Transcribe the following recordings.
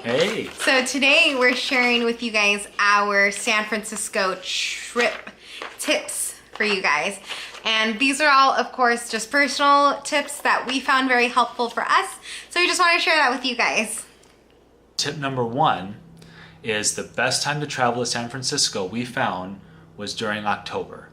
Hey! Hey! So today we're sharing with you guys our San Francisco trip tips for you guys. And these are all, of course, just personal tips that we found very helpful for us. So we just want to share that with you guys. Tip number 1 is the best time to travel to San Francisco we found was during October.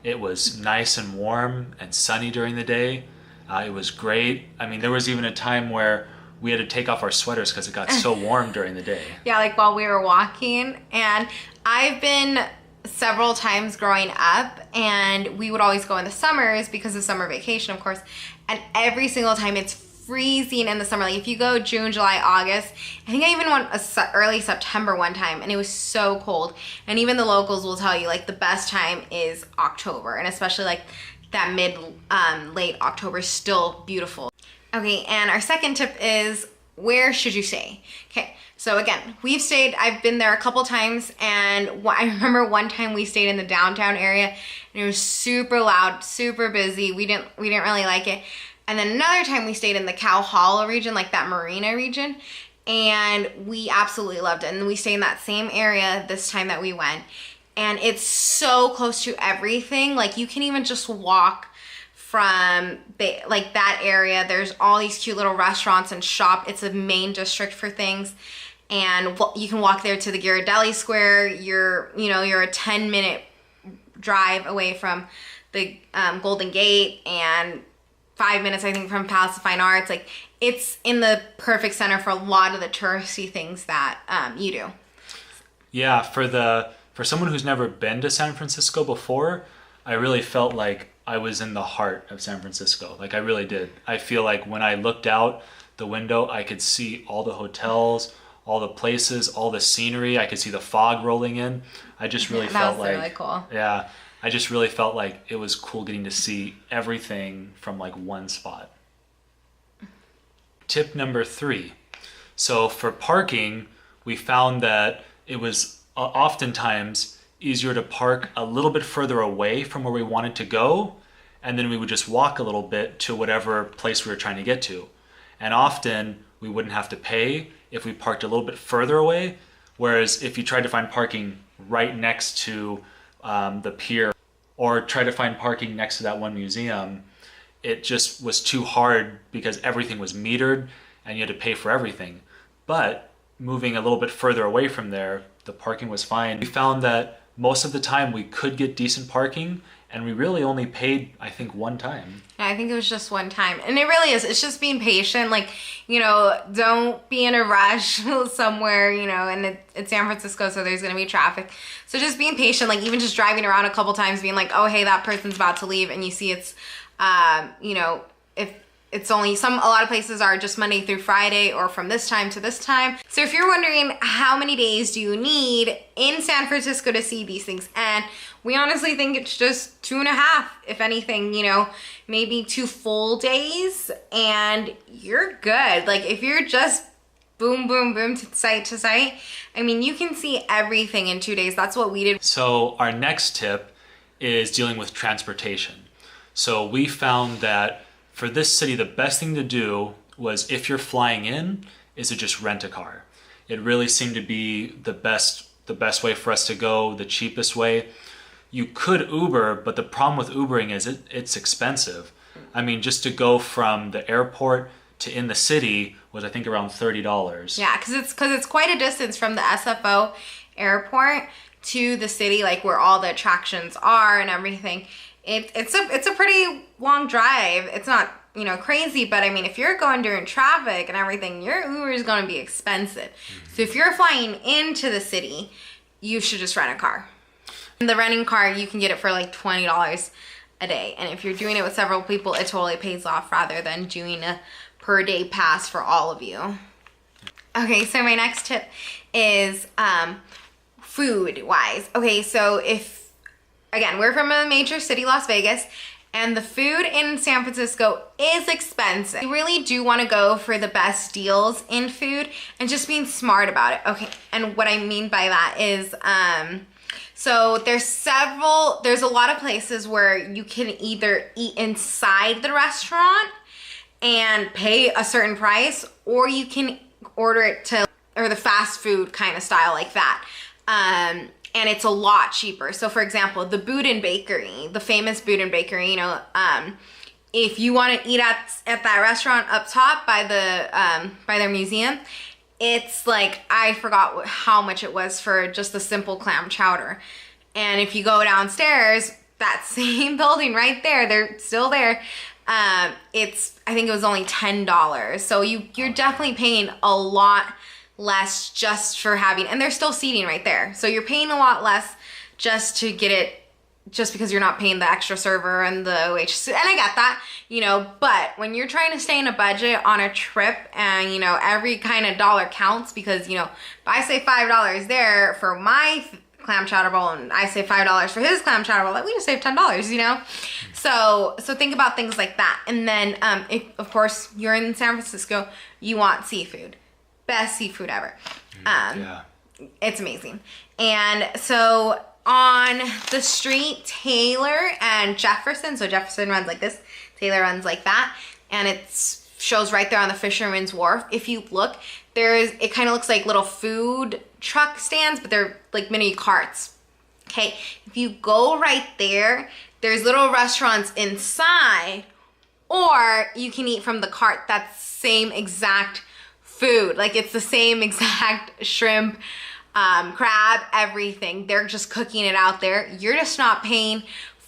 It was nice and warm and sunny during the day. It was great. I mean, there was even a time where we had to take off our sweaters because it got so warm during the day. Yeah, like while we were walking. And I've been several times growing up, and we would always go in the summers because of summer vacation, of course. And every single time it's freezing in the summer. Like if you go June, July, August, I think I even went early September one time, and it was so cold. And even the locals will tell you like the best time is October, and especially like that late October is still beautiful. Okay, and our second tip is, where should you stay? Okay, so again, I've been there a couple times, and I remember one time we stayed in the downtown area, and it was super loud, super busy. We didn't really like it. And then another time we stayed in the Cow Hollow region, like that marina region, and we absolutely loved it. And we stayed in that same area this time that we went. And it's so close to everything. Like you can even just walk from that area. There's all these cute little restaurants and shop. It's a main district for things. And you can walk there to the Ghirardelli Square. You're a 10-minute drive away from the Golden Gate, and 5 minutes, I think, from Palace of Fine Arts. Like it's in the perfect center for a lot of the touristy things that you do. Yeah, for someone who's never been to San Francisco before, I really felt like I was in the heart of San Francisco. Like I really did. I feel like when I looked out the window, I could see all the hotels, all the places, all the scenery. I could see the fog rolling in. I just really felt like, really cool. Yeah, I just really felt like it was cool getting to see everything from like one spot. Tip number 3. So for parking, we found that it was oftentimes easier to park a little bit further away from where we wanted to go, and then we would just walk a little bit to whatever place we were trying to get to. And often we wouldn't have to pay if we parked a little bit further away, whereas if you tried to find parking right next to the pier, or try to find parking next to that one museum, it just was too hard because everything was metered and you had to pay for everything. But moving a little bit further away from there, the parking was fine. We found that most of the time we could get decent parking, and we really only paid, I think, one time. Yeah, I think it was just one time. And it really is. It's just being patient. Like, don't be in a rush somewhere, and it's San Francisco, so there's going to be traffic. So just being patient, like even just driving around a couple times, being like, oh, hey, that person's about to leave. And you see it's, if it's only a lot of places are just Monday through Friday or from this time to this time. So if you're wondering how many days do you need in San Francisco to see these things, and we honestly think it's just 2.5, if anything, maybe 2 full days, and you're good. Like if you're just boom, boom, boom to site, I mean, you can see everything in 2 days. That's what we did. So our next tip is dealing with transportation. So we found that for this city, the best thing to do was, if you're flying in, is to just rent a car. It really seemed to be the best way for us to go, the cheapest way. You could Uber, but the problem with Ubering is it's expensive. I mean, just to go from the airport to in the city was, I think, around $30. Yeah, because it's quite a distance from the SFO airport to the city, like where all the attractions are and everything. It's a pretty long drive. It's not, crazy, but I mean, if you're going during traffic and everything, your Uber is going to be expensive. Mm-hmm. So if you're flying into the city, you should just rent a car. And the renting car, you can get it for like $20 a day. And if you're doing it with several people, it totally pays off rather than doing a per day pass for all of you. Okay, so my next tip is food wise. Okay, so again, we're from a major city, Las Vegas, and the food in San Francisco is expensive. You really do want to go for the best deals in food and just being smart about it. Okay, and what I mean by that is, so there's a lot of places where you can either eat inside the restaurant and pay a certain price, or you can order it to or the fast food kind of style like that. And it's a lot cheaper. So for example, the Boudin Bakery, the famous Boudin Bakery, you know, if you want to eat at that restaurant up top by their museum, it's like, I forgot how much it was for just the simple clam chowder. And if you go downstairs, that same building right there, they're still there. I think it was only $10. So you're definitely paying a lot less just for having, and there's still seating right there. So you're paying a lot less just to get it, just because you're not paying the extra server and the waitress. And I get that, you know, but when you're trying to stay in a budget on a trip and, you know, every kind of dollar counts, because, you know, if I say $5 there for my clam chowder bowl and I say $5 for his clam chowder bowl, like we just saved $10, you know? So think about things like that. And then if, of course, you're in San Francisco, you want seafood. Best seafood ever. Yeah. It's amazing. And so on the street, Taylor and Jefferson, so Jefferson runs like this, Taylor runs like that, and it shows right there on the Fisherman's Wharf. If you look, it kind of looks like little food truck stands, but they're like mini carts. Okay, if you go right there, there's little restaurants inside, or you can eat from the cart. That's same exact food. Like it's the same exact shrimp, crab, everything. They're just cooking it out there. You're just not paying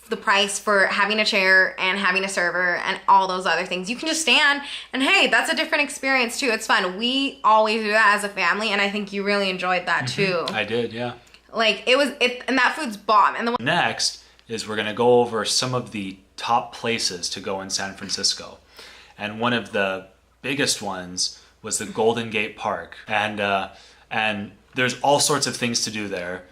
the price for having a chair and having a server and all those other things. You can just stand, and hey, that's a different experience too. It's fun. We always do that as a family, and I think you really enjoyed that too. I did, yeah. Like and that food's bomb. And next is we're gonna go over some of the top places to go in San Francisco. And one of the biggest ones was the Golden Gate Park. And there's all sorts of things to do there.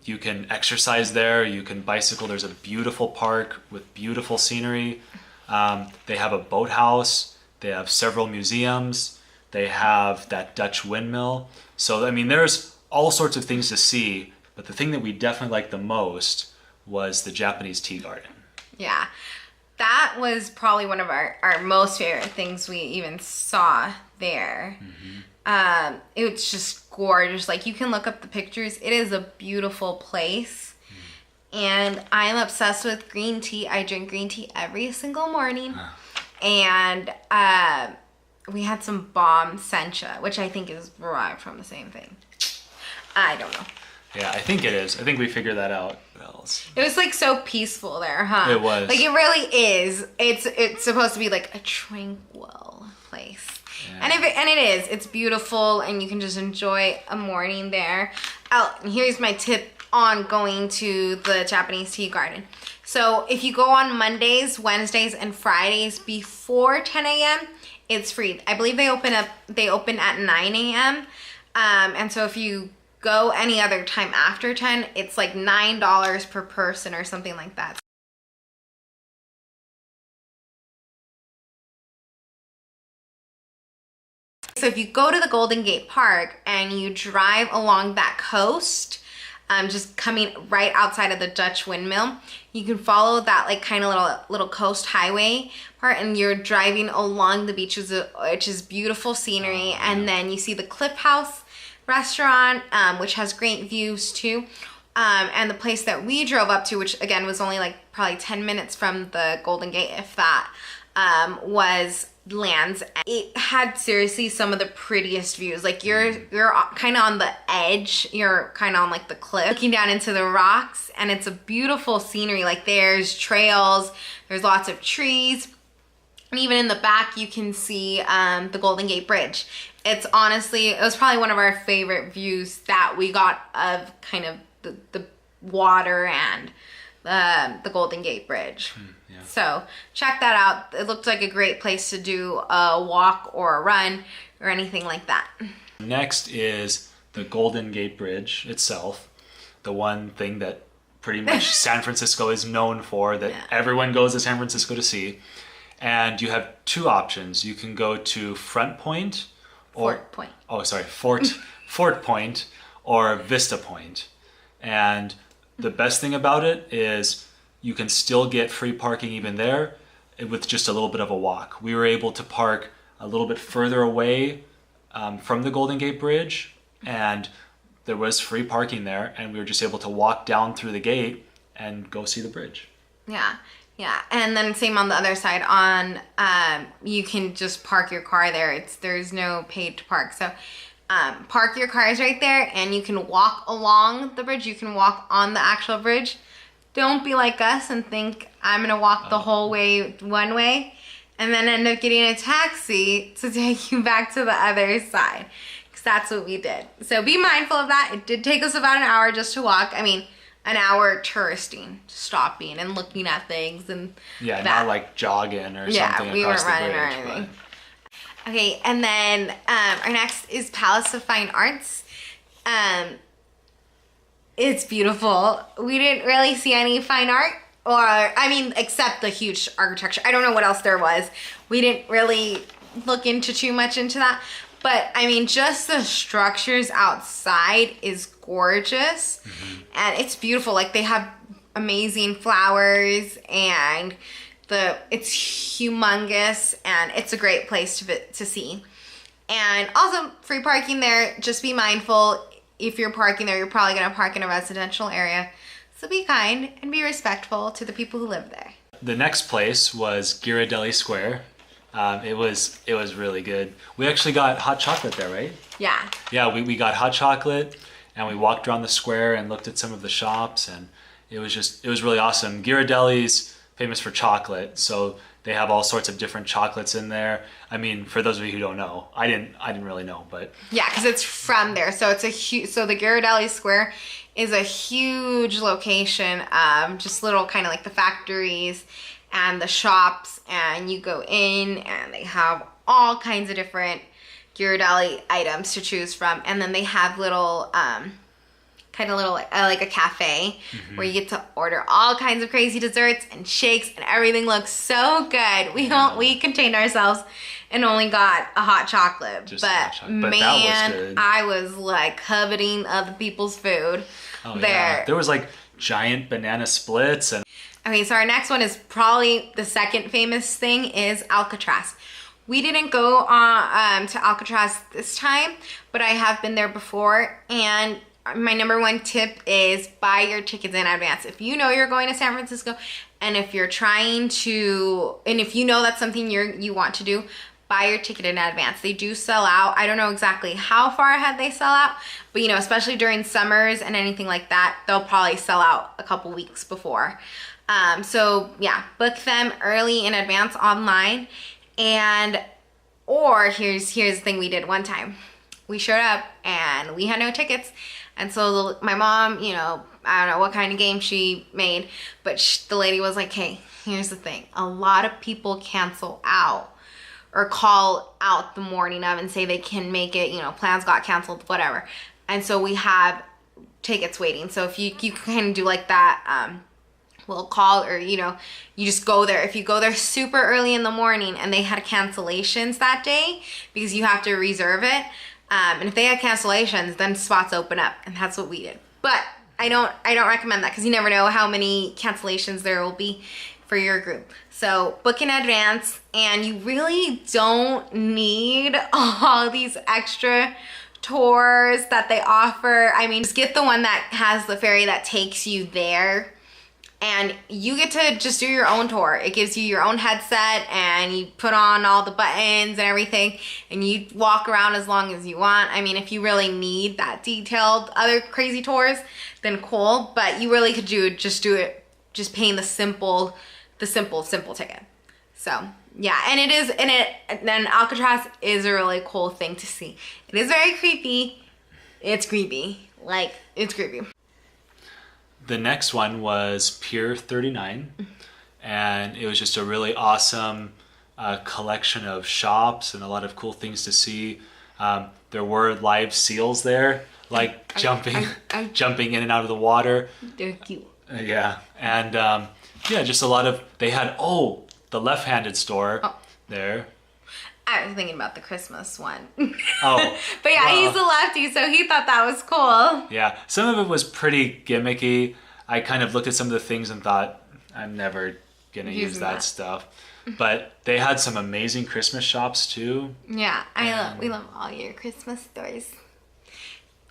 You can exercise there, you can bicycle. There's a beautiful park with beautiful scenery. They have a boathouse, they have several museums, they have that Dutch windmill. So, I mean, there's all sorts of things to see, but the thing that we definitely liked the most was the Japanese tea garden. Yeah, that was probably one of our most favorite things we even saw there. It was just gorgeous. Like, you can look up the pictures. It is a beautiful place. And I'm obsessed with green tea. I drink green tea every single morning. And we had some bomb sencha, which I think is derived from the same thing. I don't know. Yeah, I think it is. I think we figured that out. What else? It was like so peaceful there, huh? It was. Like, it really is. It's supposed to be like a tranquil place. Yeah. And it is. It's beautiful, and you can just enjoy a morning there. Here's my tip on going to the Japanese tea garden. So if you go on Mondays, Wednesdays, and Fridays before 10 a.m., it's free. I believe they open at 9 a.m. And so if you go any other time after 10, it's like $9 per person or something like that. So if you go to the Golden Gate Park and you drive along that coast, just coming right outside of the Dutch windmill, you can follow that like kind of little coast highway part, and you're driving along the beaches, which is beautiful scenery. And then you see the Cliff House restaurant, which has great views too. And the place that we drove up to, which again was only like probably 10 minutes from the Golden Gate, if that, was Lands. It had seriously some of the prettiest views. Like you're kind of on the edge, you're kind of on like the cliff looking down into the rocks, and it's a beautiful scenery. Like there's trails, there's lots of trees, and even in the back you can see the Golden Gate Bridge. It was probably one of our favorite views that we got of kind of the water and the Golden Gate Bridge. Yeah. So check that out. It looked like a great place to do a walk or a run or anything like that. Next is the Golden Gate Bridge itself, the one thing that pretty much San Francisco is known for, that everyone goes to San Francisco to see. And you have two options. You can go to Fort Point or Vista Point. And the best thing about it is you can still get free parking even there with just a little bit of a walk. We were able to park a little bit further away from the Golden Gate Bridge, and there was free parking there, and we were just able to walk down through the gate and go see the bridge. Yeah. Yeah, and then same on the other side. You can just park your car there. There's no paid to park. So park your cars right there, and you can walk along the bridge. You can walk on the actual bridge. Don't be like us and think I'm gonna walk the whole way one way, and then end up getting a taxi to take you back to the other side. Because that's what we did. So be mindful of that. It did take us about an hour just to walk. I mean, an hour touristing, stopping and looking at things and not like jogging or something we across weren't the running bridge. or anything. Okay, and then our next is Palace of Fine Arts. It's beautiful. We didn't really see any fine art, except the huge architecture. I don't know what else there was. We didn't really look into too much into that. But, I mean, just the structures outside is gorgeous. Mm-hmm. And it's beautiful. Like, they have amazing flowers, and it's humongous, and it's a great place to see. And also, free parking there. Just be mindful. If you're parking there, you're probably going to park in a residential area. So be kind and be respectful to the people who live there. The next place was Ghirardelli Square. It was really good. We actually got hot chocolate there, right? Yeah. Yeah, we got hot chocolate, and we walked around the square and looked at some of the shops, and it was really awesome. Ghirardelli's famous for chocolate, so they have all sorts of different chocolates in there. I mean, for those of you who don't know, I didn't really know, but yeah, because it's from there. So it's so the Ghirardelli Square is a huge location, just little kind of like the factories and the shops, and you go in and they have all kinds of different Ghirardelli items to choose from, and then they have little like a cafe where you get to order all kinds of crazy desserts and shakes, and everything looks so good. We contained ourselves and only got a hot chocolate, but man, that was good. I was like coveting other people's food there. Yeah. There was like giant banana splits and. Okay, so our next one is probably the second famous thing is Alcatraz. We didn't go to Alcatraz this time, but I have been there before, and my number one tip is buy your tickets in advance. If you know you're going to San Francisco, and if you're if you know that's something you want to do, buy your ticket in advance. They do sell out. I don't know exactly how far ahead they sell out, but especially during summers and anything like that, they'll probably sell out a couple weeks before. So yeah, book them early in advance online. Or here's the thing we did one time. We showed up and we had no tickets. And so my mom, I don't know what kind of game she made, but the lady was like, hey, here's the thing. A lot of people cancel out or call out the morning of and say they can make it, plans got canceled, whatever. And so we have tickets waiting. So if you can do like that, we'll call, or you just go there. If you go there super early in the morning and they had cancellations that day, because you have to reserve it, and if they had cancellations, then spots open up, and that's what we did. But I don't recommend that, because you never know how many cancellations there will be for your group. So book in advance, and you really don't need all these extra tours that they offer. I mean, just get the one that has the ferry that takes you there, and you get to just do your own tour. It gives you your own headset, and you put on all the buttons and everything, and you walk around as long as you want. I mean, if you really need that detailed other crazy tours, then cool, but you really could just paying the simple ticket. So yeah, and then Alcatraz is a really cool thing to see. It is very creepy. It's creepy. It's creepy. The next one was Pier 39, and it was just a really awesome collection of shops and a lot of cool things to see. There were live seals there, jumping in and out of the water. They're cute. Yeah, and just a lot of, they had, the left-handed store there. I was thinking about the Christmas one. Oh. But yeah, he's a lefty, so he thought that was cool. Yeah, some of it was pretty gimmicky. I kind of looked at some of the things and thought, I'm never going to use that stuff. But they had some amazing Christmas shops too. Yeah, we love all your Christmas stores.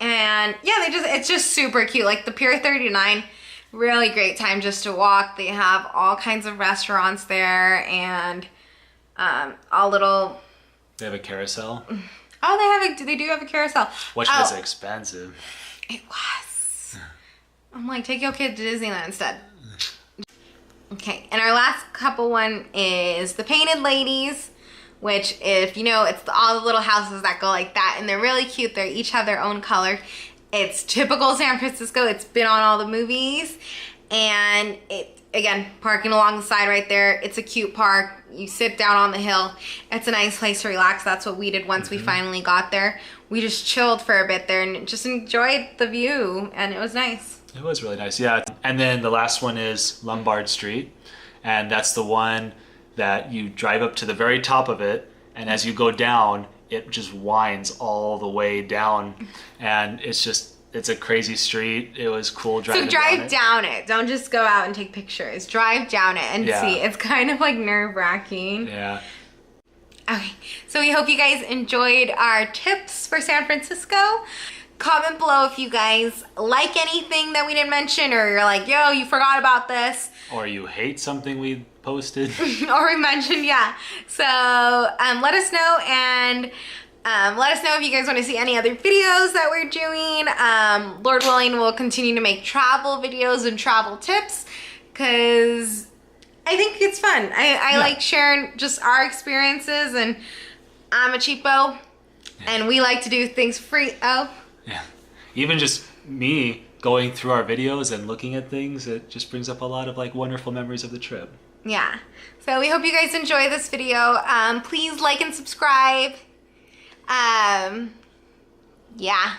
And yeah, it's just super cute. Like the Pier 39, really great time just to walk. They have all kinds of restaurants there and all little. They have a carousel. Oh, they do have a carousel. Which was expensive. It was. I'm like, take your kid to Disneyland instead. Okay, and our last couple one is the Painted Ladies, which if you know, it's all the little houses that go like that, and they're really cute. They each have their own color. It's typical San Francisco. It's been on all the movies, and again, parking along the side right there. It's a cute park. You sit down on the hill. It's a nice place to relax. That's what we did once we finally got there. We just chilled for a bit there and just enjoyed the view, and it was nice. It was really nice, yeah. And then the last one is Lombard Street, and that's the one that you drive up to the very top of it, and as you go down, it just winds all the way down, and it's a crazy street. It was cool driving. So drive down it. Don't just go out and take pictures. Drive down it and see. It's kind of like nerve-wracking. Yeah. Okay, so we hope you guys enjoyed our tips for San Francisco. Comment below if you guys like anything that we didn't mention, or you're like, yo, you forgot about this. Or you hate something we posted. Or we mentioned, yeah. So let us know, and let us know if you guys want to see any other videos that we're doing. Lord willing, we'll continue to make travel videos and travel tips, because I think it's fun. I like sharing just our experiences, and I'm a cheapo, and we like to do things free. Oh. Yeah. Even just me going through our videos and looking at things, it just brings up a lot of like wonderful memories of the trip. Yeah. So we hope you guys enjoy this video. Please like and subscribe. Yeah.